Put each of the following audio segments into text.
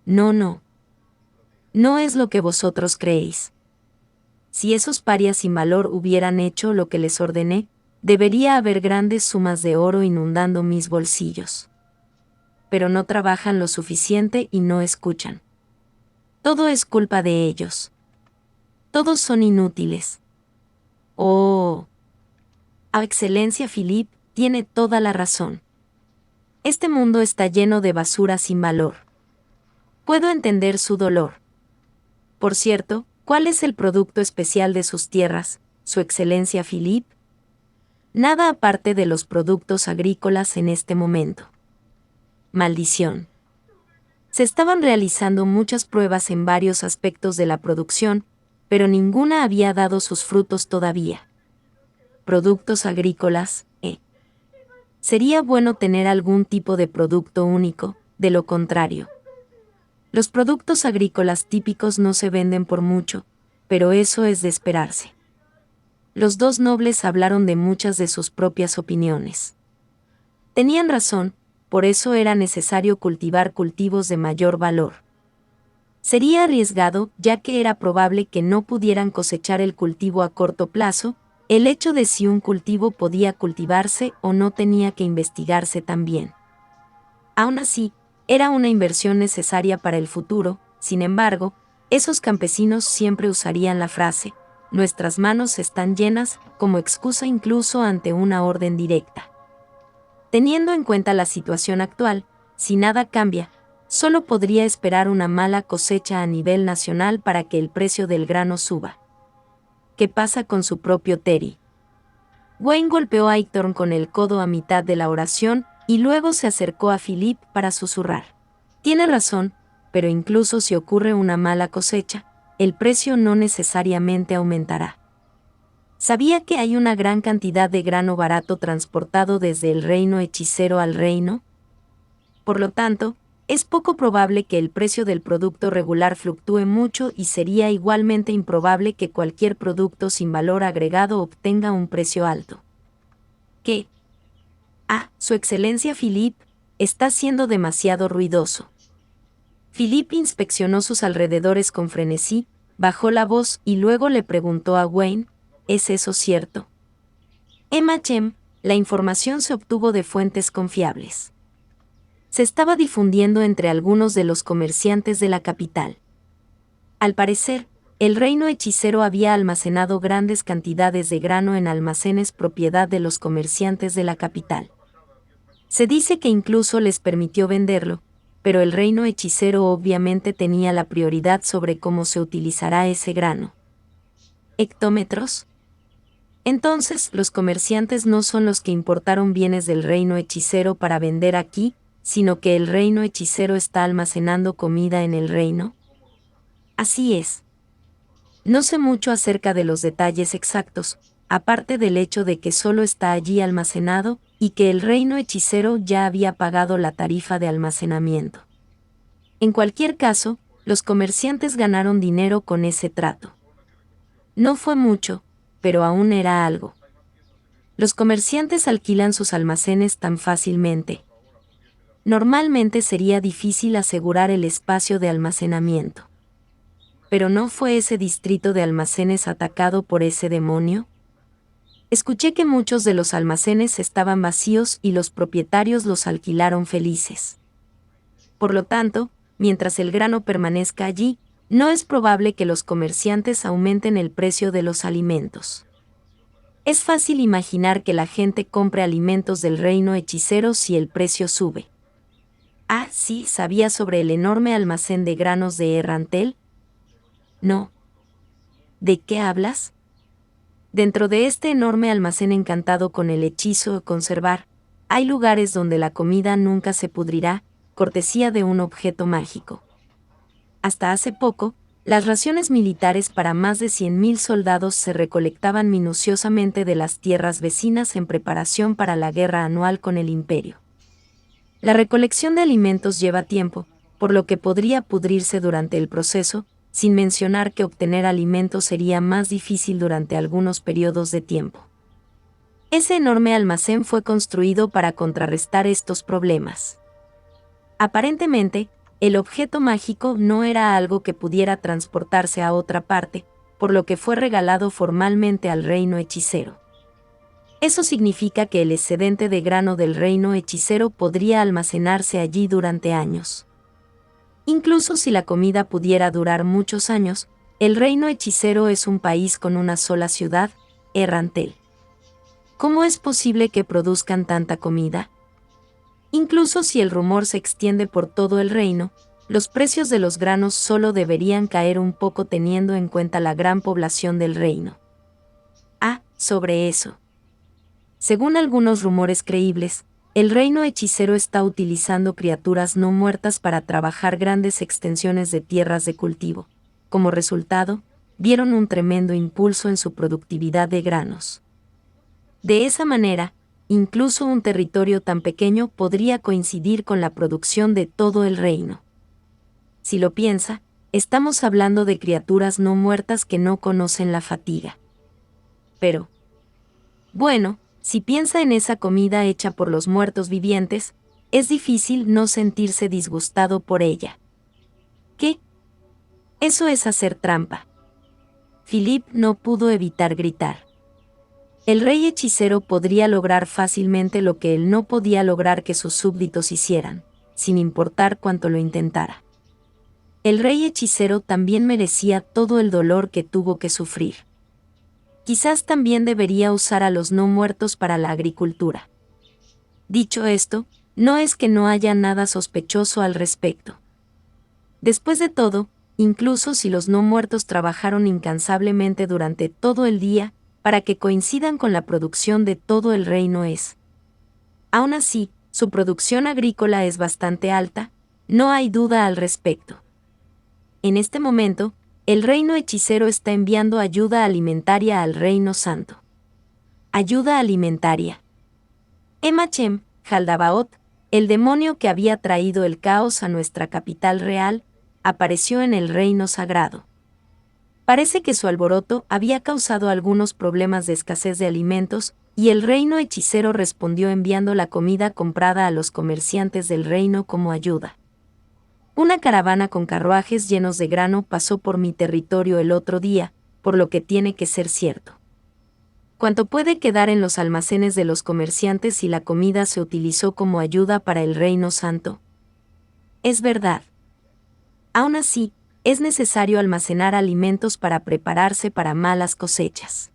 No, no. No es lo que vosotros creéis. Si esos parias sin valor hubieran hecho lo que les ordené, debería haber grandes sumas de oro inundando mis bolsillos. Pero no trabajan lo suficiente y no escuchan. Todo es culpa de ellos. Todos son inútiles. Oh. A Excelencia Philip tiene toda la razón. Este mundo está lleno de basura sin valor. Puedo entender su dolor. Por cierto, ¿cuál es el producto especial de sus tierras, Su Excelencia Philip? Nada aparte de los productos agrícolas en este momento. Maldición. Se estaban realizando muchas pruebas en varios aspectos de la producción, pero ninguna había dado sus frutos todavía. Productos agrícolas, Sería bueno tener algún tipo de producto único, de lo contrario. Los productos agrícolas típicos no se venden por mucho, pero eso es de esperarse. Los dos nobles hablaron de muchas de sus propias opiniones. Tenían razón, por eso era necesario cultivar cultivos de mayor valor. Sería arriesgado, ya que era probable que no pudieran cosechar el cultivo a corto plazo. El hecho de si un cultivo podía cultivarse o no tenía que investigarse también. Aún así, era una inversión necesaria para el futuro. Sin embargo, esos campesinos siempre usarían la frase, nuestras manos están llenas, como excusa incluso ante una orden directa. Teniendo en cuenta la situación actual, si nada cambia, solo podría esperar una mala cosecha a nivel nacional para que el precio del grano suba. ¿Qué pasa con su propio Terry? Wayne golpeó a Aighton con el codo a mitad de la oración y luego se acercó a Philip para susurrar. Tiene razón, pero incluso si ocurre una mala cosecha, el precio no necesariamente aumentará. ¿Sabía que hay una gran cantidad de grano barato transportado desde el reino hechicero al reino? Por lo tanto, es poco probable que el precio del producto regular fluctúe mucho y sería igualmente improbable que cualquier producto sin valor agregado obtenga un precio alto. ¿Qué? Su Excelencia Philip, está siendo demasiado ruidoso. Philip inspeccionó sus alrededores con frenesí, bajó la voz y luego le preguntó a Wayne, ¿es eso cierto? La información se obtuvo de fuentes confiables. Se estaba difundiendo entre algunos de los comerciantes de la capital. Al parecer, el reino hechicero había almacenado grandes cantidades de grano en almacenes propiedad de los comerciantes de la capital. Se dice que incluso les permitió venderlo, pero el reino hechicero obviamente tenía la prioridad sobre cómo se utilizará ese grano. ¿Hectómetros? Entonces, los comerciantes no son los que importaron bienes del reino hechicero para vender aquí, sino que el reino hechicero está almacenando comida en el reino. Así es. No sé mucho acerca de los detalles exactos, aparte del hecho de que solo está allí almacenado y que el reino hechicero ya había pagado la tarifa de almacenamiento. En cualquier caso, los comerciantes ganaron dinero con ese trato. No fue mucho, pero aún era algo. Los comerciantes alquilan sus almacenes tan fácilmente. Normalmente sería difícil asegurar el espacio de almacenamiento. ¿Pero no fue ese distrito de almacenes atacado por ese demonio? Escuché que muchos de los almacenes estaban vacíos y los propietarios los alquilaron felices. Por lo tanto, mientras el grano permanezca allí, no es probable que los comerciantes aumenten el precio de los alimentos. Es fácil imaginar que la gente compre alimentos del reino hechicero si el precio sube. Sí, ¿sabía sobre el enorme almacén de granos de Errantel? No. ¿De qué hablas? Dentro de este enorme almacén encantado con el hechizo de conservar, hay lugares donde la comida nunca se pudrirá, cortesía de un objeto mágico. Hasta hace poco, las raciones militares para más de 100.000 soldados se recolectaban minuciosamente de las tierras vecinas en preparación para la guerra anual con el imperio. La recolección de alimentos lleva tiempo, por lo que podría pudrirse durante el proceso, sin mencionar que obtener alimentos sería más difícil durante algunos periodos de tiempo. Ese enorme almacén fue construido para contrarrestar estos problemas. Aparentemente, el objeto mágico no era algo que pudiera transportarse a otra parte, por lo que fue regalado formalmente al reino hechicero. Eso significa que el excedente de grano del reino hechicero podría almacenarse allí durante años. Incluso si la comida pudiera durar muchos años, el reino hechicero es un país con una sola ciudad, Errantel. ¿Cómo es posible que produzcan tanta comida? Incluso si el rumor se extiende por todo el reino, los precios de los granos solo deberían caer un poco teniendo en cuenta la gran población del reino. Sobre eso. Según algunos rumores creíbles, el reino hechicero está utilizando criaturas no muertas para trabajar grandes extensiones de tierras de cultivo. Como resultado, vieron un tremendo impulso en su productividad de granos. De esa manera, incluso un territorio tan pequeño podría coincidir con la producción de todo el reino. Si lo piensa, estamos hablando de criaturas no muertas que no conocen la fatiga. Pero, bueno, si piensa en esa comida hecha por los muertos vivientes, es difícil no sentirse disgustado por ella. ¿Qué? Eso es hacer trampa. Philippe no pudo evitar gritar. El rey hechicero podría lograr fácilmente lo que él no podía lograr que sus súbditos hicieran, sin importar cuánto lo intentara. El rey hechicero también merecía todo el dolor que tuvo que sufrir. Quizás también debería usar a los no muertos para la agricultura. Dicho esto, no es que no haya nada sospechoso al respecto. Después de todo, incluso si los no muertos trabajaron incansablemente durante todo el día, para que coincidan con la producción de todo el reino aún así, su producción agrícola es bastante alta, no hay duda al respecto. En este momento, el reino hechicero está enviando ayuda alimentaria al reino santo. Ayuda alimentaria. Emachem, Jaldabaoth, el demonio que había traído el caos a nuestra capital real, apareció en el reino sagrado. Parece que su alboroto había causado algunos problemas de escasez de alimentos, y el reino hechicero respondió enviando la comida comprada a los comerciantes del reino como ayuda. Una caravana con carruajes llenos de grano pasó por mi territorio el otro día, por lo que tiene que ser cierto. ¿Cuánto puede quedar en los almacenes de los comerciantes si la comida se utilizó como ayuda para el reino santo? Es verdad. Aún así, es necesario almacenar alimentos para prepararse para malas cosechas.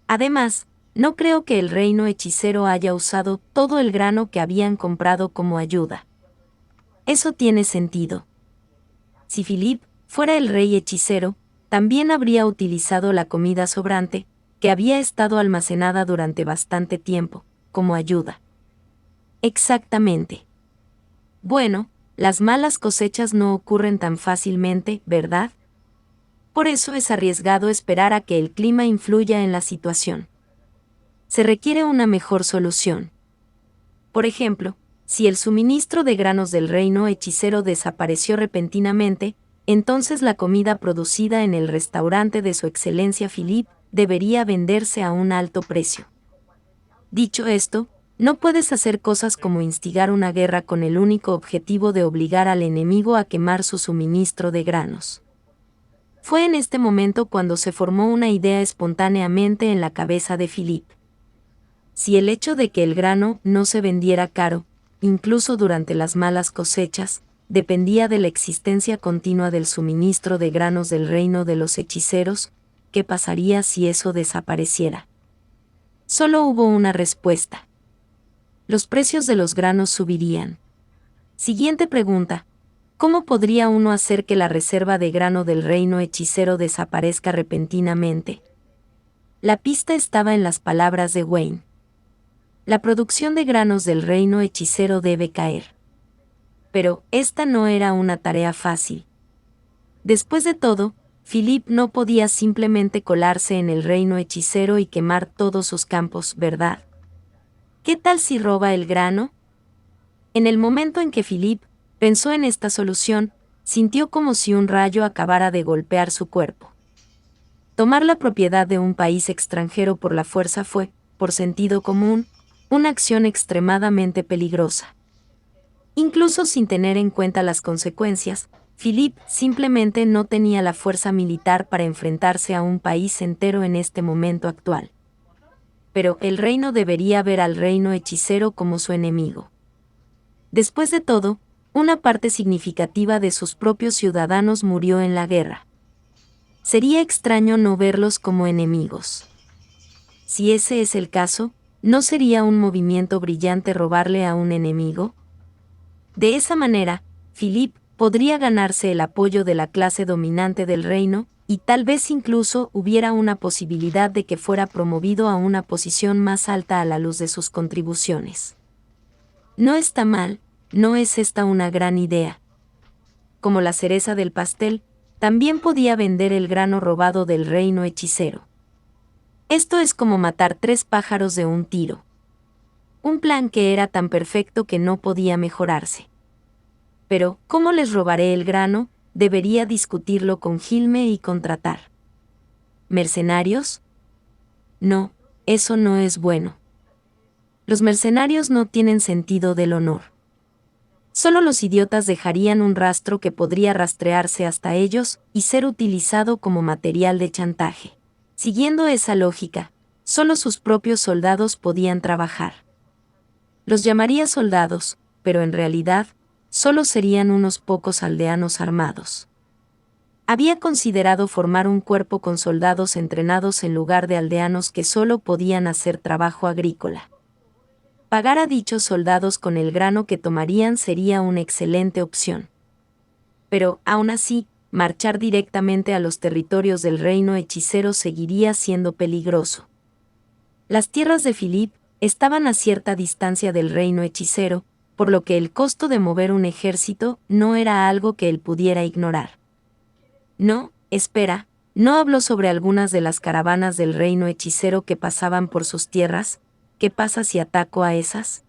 Además, no creo que el reino hechicero haya usado todo el grano que habían comprado como ayuda. Eso tiene sentido. Si Philippe fuera el rey hechicero, también habría utilizado la comida sobrante, que había estado almacenada durante bastante tiempo, como ayuda. Exactamente. Bueno, las malas cosechas no ocurren tan fácilmente, ¿verdad? Por eso es arriesgado esperar a que el clima influya en la situación. Se requiere una mejor solución. Por ejemplo, si el suministro de granos del reino hechicero desapareció repentinamente, entonces la comida producida en el restaurante de su excelencia Philippe debería venderse a un alto precio. Dicho esto, no puedes hacer cosas como instigar una guerra con el único objetivo de obligar al enemigo a quemar su suministro de granos. Fue en este momento cuando se formó una idea espontáneamente en la cabeza de Philippe. Si el hecho de que el grano no se vendiera caro, incluso durante las malas cosechas, dependía de la existencia continua del suministro de granos del reino de los hechiceros, ¿qué pasaría si eso desapareciera? Solo hubo una respuesta. Los precios de los granos subirían. Siguiente pregunta. ¿Cómo podría uno hacer que la reserva de grano del reino hechicero desaparezca repentinamente? La pista estaba en las palabras de Wayne. La producción de granos del reino hechicero debe caer. Pero esta no era una tarea fácil. Después de todo, Philippe no podía simplemente colarse en el reino hechicero y quemar todos sus campos, ¿verdad? ¿Qué tal si roba el grano? En el momento en que Philippe pensó en esta solución, sintió como si un rayo acabara de golpear su cuerpo. Tomar la propiedad de un país extranjero por la fuerza fue, por sentido común, una acción extremadamente peligrosa. Incluso sin tener en cuenta las consecuencias, Philippe simplemente no tenía la fuerza militar para enfrentarse a un país entero en este momento actual. Pero el reino debería ver al reino hechicero como su enemigo. Después de todo, una parte significativa de sus propios ciudadanos murió en la guerra. Sería extraño no verlos como enemigos. Si ese es el caso, ¿no sería un movimiento brillante robarle a un enemigo? De esa manera, Philippe podría ganarse el apoyo de la clase dominante del reino, y tal vez incluso hubiera una posibilidad de que fuera promovido a una posición más alta a la luz de sus contribuciones. No está mal, ¿no es esta una gran idea? Como la cereza del pastel, también podía vender el grano robado del reino hechicero. Esto es como matar 3 pájaros de un tiro. Un plan que era tan perfecto que no podía mejorarse. Pero, ¿cómo les robaré el grano? Debería discutirlo con Gilme y contratar. ¿Mercenarios? No, eso no es bueno. Los mercenarios no tienen sentido del honor. Solo los idiotas dejarían un rastro que podría rastrearse hasta ellos y ser utilizado como material de chantaje. Siguiendo esa lógica, solo sus propios soldados podían trabajar. Los llamaría soldados, pero en realidad, solo serían unos pocos aldeanos armados. Había considerado formar un cuerpo con soldados entrenados en lugar de aldeanos que solo podían hacer trabajo agrícola. Pagar a dichos soldados con el grano que tomarían sería una excelente opción. Pero, aún así, marchar directamente a los territorios del reino hechicero seguiría siendo peligroso. Las tierras de Philippe estaban a cierta distancia del reino hechicero, por lo que el costo de mover un ejército no era algo que él pudiera ignorar. No, espera, ¿no habló sobre algunas de las caravanas del reino hechicero que pasaban por sus tierras? ¿Qué pasa si ataco a esas?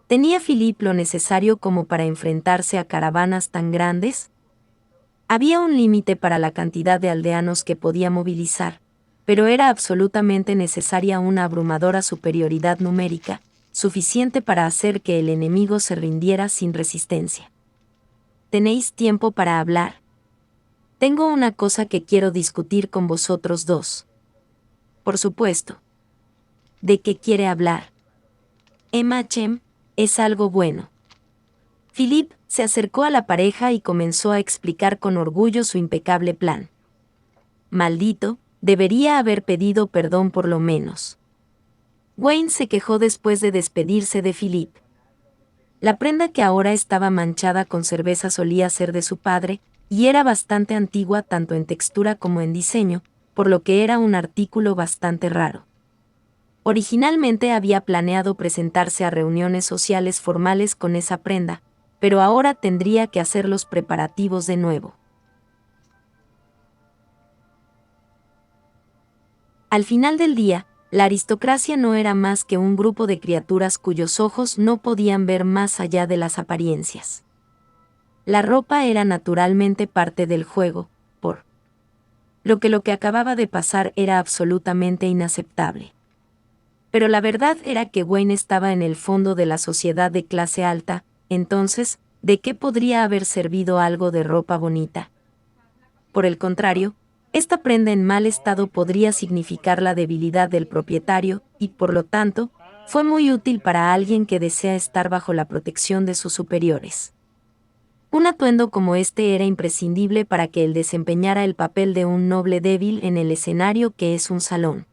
¿Tenía Philippe lo necesario como para enfrentarse a caravanas tan grandes? Había un límite para la cantidad de aldeanos que podía movilizar, pero era absolutamente necesaria una abrumadora superioridad numérica, suficiente para hacer que el enemigo se rindiera sin resistencia. ¿Tenéis tiempo para hablar? Tengo una cosa que quiero discutir con vosotros dos. Por supuesto. ¿De qué quiere hablar? Chem, es algo bueno. Philippe se acercó a la pareja y comenzó a explicar con orgullo su impecable plan. Maldito, debería haber pedido perdón por lo menos. Wayne se quejó después de despedirse de Philippe. La prenda que ahora estaba manchada con cerveza solía ser de su padre, y era bastante antigua tanto en textura como en diseño, por lo que era un artículo bastante raro. Originalmente había planeado presentarse a reuniones sociales formales con esa prenda, pero ahora tendría que hacer los preparativos de nuevo. Al final del día, la aristocracia no era más que un grupo de criaturas cuyos ojos no podían ver más allá de las apariencias. La ropa era naturalmente parte del juego, por lo que acababa de pasar era absolutamente inaceptable. Pero la verdad era que Wayne estaba en el fondo de la sociedad de clase alta, entonces, ¿de qué podría haber servido algo de ropa bonita? Por el contrario, esta prenda en mal estado podría significar la debilidad del propietario, y por lo tanto, fue muy útil para alguien que desea estar bajo la protección de sus superiores. Un atuendo como este era imprescindible para que él desempeñara el papel de un noble débil en el escenario que es un salón.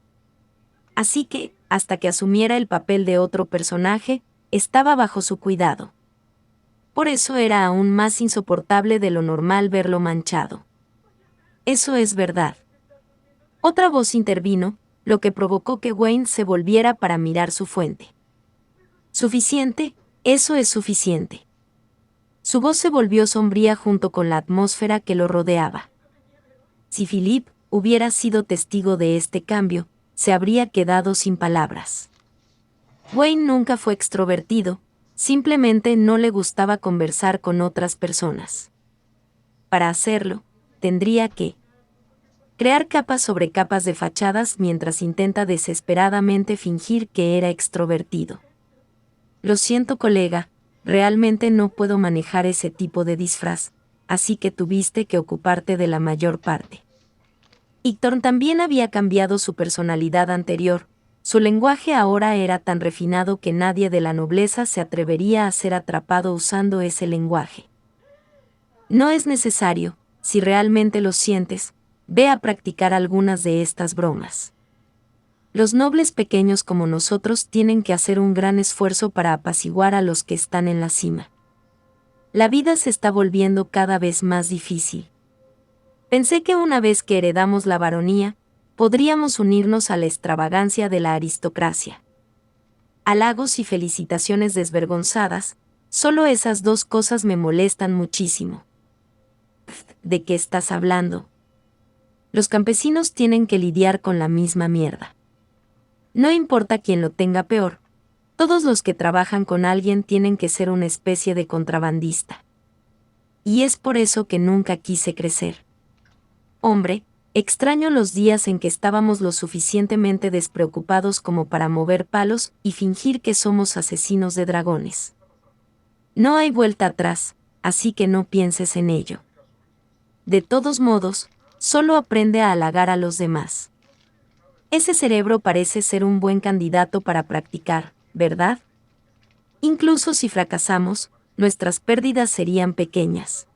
Así que, hasta que asumiera el papel de otro personaje, estaba bajo su cuidado. Por eso era aún más insoportable de lo normal verlo manchado. Eso es verdad. Otra voz intervino, lo que provocó que Wayne se volviera para mirar su fuente. Suficiente, eso es suficiente. Su voz se volvió sombría junto con la atmósfera que lo rodeaba. Si Philippe hubiera sido testigo de este cambio, se habría quedado sin palabras. Wayne nunca fue extrovertido, simplemente no le gustaba conversar con otras personas. Para hacerlo, tendría que crear capas sobre capas de fachadas mientras intenta desesperadamente fingir que era extrovertido. Lo siento, colega, realmente no puedo manejar ese tipo de disfraz, así que tuviste que ocuparte de la mayor parte. Héctor también había cambiado su personalidad anterior, su lenguaje ahora era tan refinado que nadie de la nobleza se atrevería a ser atrapado usando ese lenguaje. No es necesario, si realmente lo sientes, ve a practicar algunas de estas bromas. Los nobles pequeños como nosotros tienen que hacer un gran esfuerzo para apaciguar a los que están en la cima. La vida se está volviendo cada vez más difícil. Pensé que una vez que heredamos la baronía, podríamos unirnos a la extravagancia de la aristocracia. Halagos y felicitaciones desvergonzadas, solo esas dos cosas me molestan muchísimo. ¿De qué estás hablando? Los campesinos tienen que lidiar con la misma mierda. No importa quién lo tenga peor, todos los que trabajan con alguien tienen que ser una especie de contrabandista. Y es por eso que nunca quise crecer. Hombre, extraño los días en que estábamos lo suficientemente despreocupados como para mover palos y fingir que somos asesinos de dragones. No hay vuelta atrás, así que no pienses en ello. De todos modos, solo aprende a halagar a los demás. Ese cerebro parece ser un buen candidato para practicar, ¿verdad? Incluso si fracasamos, nuestras pérdidas serían pequeñas.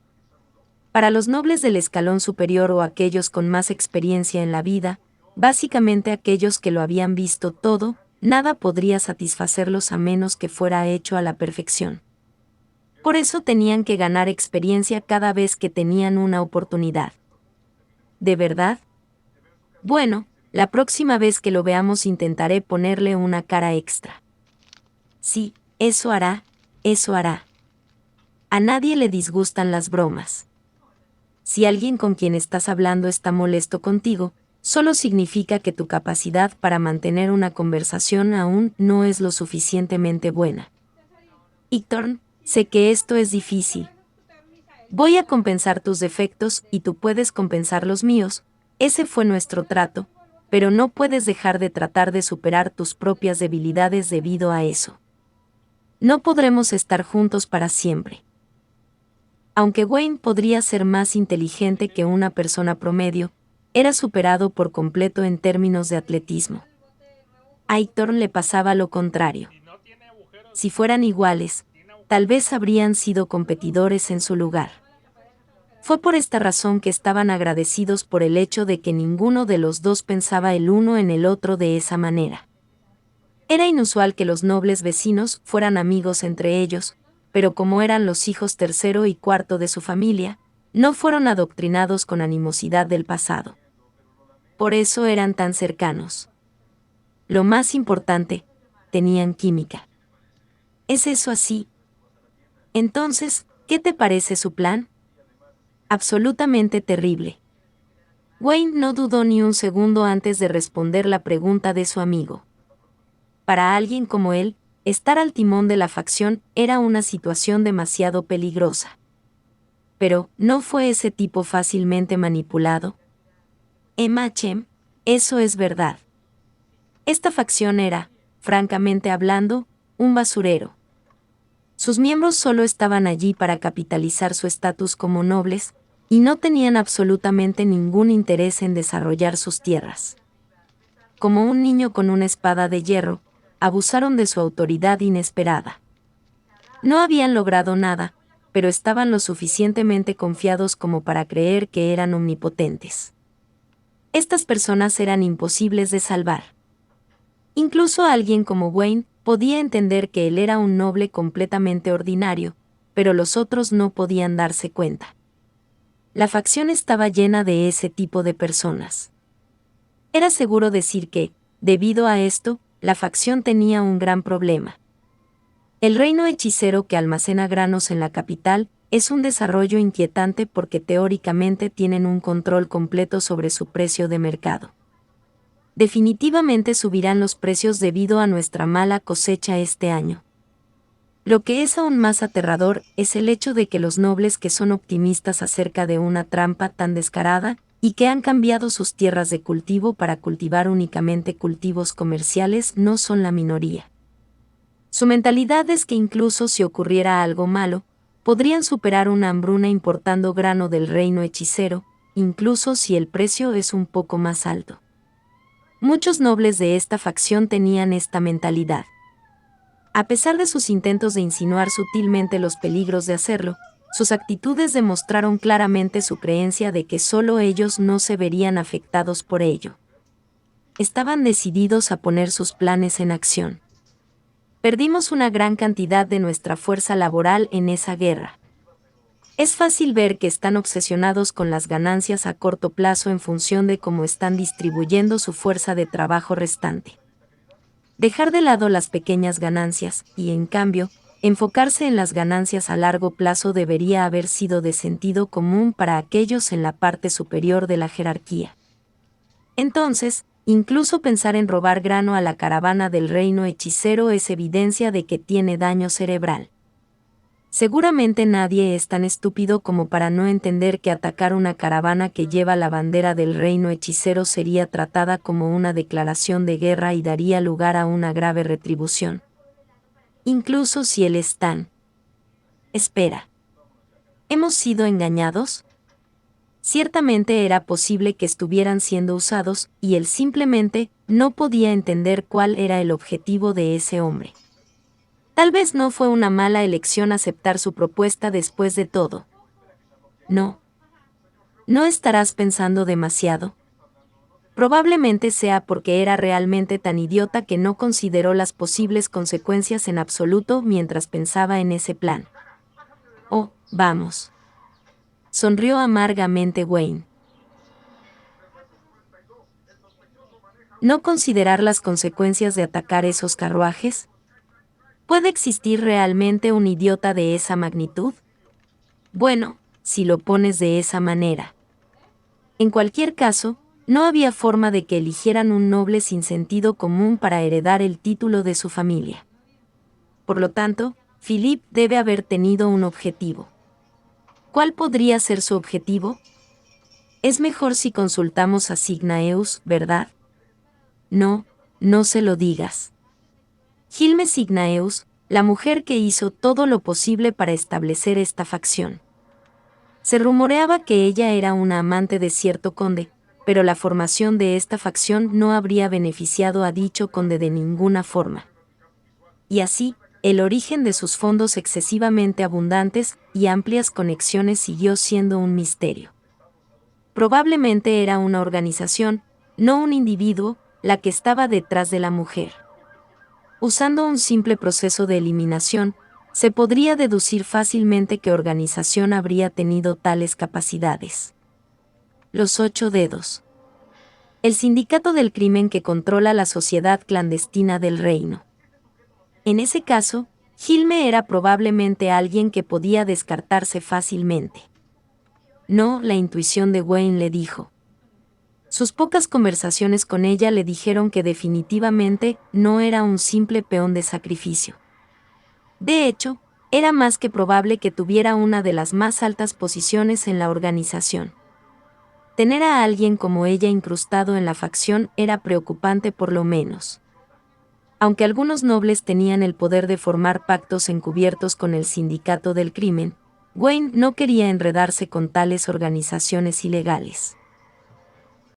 Para los nobles del escalón superior o aquellos con más experiencia en la vida, básicamente aquellos que lo habían visto todo, nada podría satisfacerlos a menos que fuera hecho a la perfección. Por eso tenían que ganar experiencia cada vez que tenían una oportunidad. ¿De verdad? Bueno, la próxima vez que lo veamos intentaré ponerle una cara extra. Sí, eso hará, eso hará. A nadie le disgustan las bromas. Si alguien con quien estás hablando está molesto contigo, solo significa que tu capacidad para mantener una conversación aún no es lo suficientemente buena. Héctor, sé que esto es difícil. Voy a compensar tus defectos y tú puedes compensar los míos, ese fue nuestro trato, pero no puedes dejar de tratar de superar tus propias debilidades debido a eso. No podremos estar juntos para siempre. Aunque Wayne podría ser más inteligente que una persona promedio, era superado por completo en términos de atletismo. A Héctor le pasaba lo contrario. Si fueran iguales, tal vez habrían sido competidores en su lugar. Fue por esta razón que estaban agradecidos por el hecho de que ninguno de los dos pensaba el uno en el otro de esa manera. Era inusual que los nobles vecinos fueran amigos entre ellos, pero como eran los hijos tercero y cuarto de su familia, no fueron adoctrinados con animosidad del pasado. Por eso eran tan cercanos. Lo más importante, tenían química. ¿Es eso así? Entonces, ¿qué te parece su plan? Absolutamente terrible. Wayne no dudó ni un segundo antes de responder la pregunta de su amigo. Para alguien como él, estar al timón de la facción era una situación demasiado peligrosa. Pero, ¿no fue ese tipo fácilmente manipulado? Chem, eso es verdad. Esta facción era, francamente hablando, un basurero. Sus miembros solo estaban allí para capitalizar su estatus como nobles, y no tenían absolutamente ningún interés en desarrollar sus tierras. Como un niño con una espada de hierro, abusaron de su autoridad inesperada. No habían logrado nada, pero estaban lo suficientemente confiados como para creer que eran omnipotentes. Estas personas eran imposibles de salvar. Incluso alguien como Wayne podía entender que él era un noble completamente ordinario, pero los otros no podían darse cuenta. La facción estaba llena de ese tipo de personas. Era seguro decir que, debido a esto, la facción tenía un gran problema. El reino hechicero que almacena granos en la capital es un desarrollo inquietante porque teóricamente tienen un control completo sobre su precio de mercado. Definitivamente subirán los precios debido a nuestra mala cosecha este año. Lo que es aún más aterrador es el hecho de que los nobles que son optimistas acerca de una trampa tan descarada, y que han cambiado sus tierras de cultivo para cultivar únicamente cultivos comerciales no son la minoría. Su mentalidad es que incluso si ocurriera algo malo, podrían superar una hambruna importando grano del reino hechicero, incluso si el precio es un poco más alto. Muchos nobles de esta facción tenían esta mentalidad. A pesar de sus intentos de insinuar sutilmente los peligros de hacerlo, sus actitudes demostraron claramente su creencia de que solo ellos no se verían afectados por ello. Estaban decididos a poner sus planes en acción. Perdimos una gran cantidad de nuestra fuerza laboral en esa guerra. Es fácil ver que están obsesionados con las ganancias a corto plazo en función de cómo están distribuyendo su fuerza de trabajo restante. Dejar de lado las pequeñas ganancias y, en cambio, enfocarse en las ganancias a largo plazo debería haber sido de sentido común para aquellos en la parte superior de la jerarquía. Entonces, incluso pensar en robar grano a la caravana del reino hechicero es evidencia de que tiene daño cerebral. Seguramente nadie es tan estúpido como para no entender que atacar una caravana que lleva la bandera del reino hechicero sería tratada como una declaración de guerra y daría lugar a una grave retribución. Incluso si él es tan... Espera. ¿Hemos sido engañados? Ciertamente era posible que estuvieran siendo usados, y él simplemente no podía entender cuál era el objetivo de ese hombre. Tal vez no fue una mala elección aceptar su propuesta después de todo. No. ¿No estarás pensando demasiado? Probablemente sea porque era realmente tan idiota que no consideró las posibles consecuencias en absoluto mientras pensaba en ese plan. Oh, vamos. Sonrió amargamente Wayne. ¿No considerar las consecuencias de atacar esos carruajes? ¿Puede existir realmente un idiota de esa magnitud? Bueno, si lo pones de esa manera. En cualquier caso, no había forma de que eligieran un noble sin sentido común para heredar el título de su familia. Por lo tanto, Philip debe haber tenido un objetivo. ¿Cuál podría ser su objetivo? Es mejor si consultamos a Signaeus, ¿verdad? No, no se lo digas. Hilme Signaeus, la mujer que hizo todo lo posible para establecer esta facción. Se rumoreaba que ella era una amante de cierto conde, pero la formación de esta facción no habría beneficiado a dicho conde de ninguna forma. Y así, el origen de sus fondos excesivamente abundantes y amplias conexiones siguió siendo un misterio. Probablemente era una organización, no un individuo, la que estaba detrás de la mujer. Usando un simple proceso de eliminación, se podría deducir fácilmente qué organización habría tenido tales capacidades. Los 8 dedos. El sindicato del crimen que controla la sociedad clandestina del reino. En ese caso, Hilme era probablemente alguien que podía descartarse fácilmente. No, la intuición de Wayne le dijo. Sus pocas conversaciones con ella le dijeron que definitivamente no era un simple peón de sacrificio. De hecho, era más que probable que tuviera una de las más altas posiciones en la organización. Tener a alguien como ella incrustado en la facción era preocupante por lo menos. Aunque algunos nobles tenían el poder de formar pactos encubiertos con el sindicato del crimen, Wayne no quería enredarse con tales organizaciones ilegales.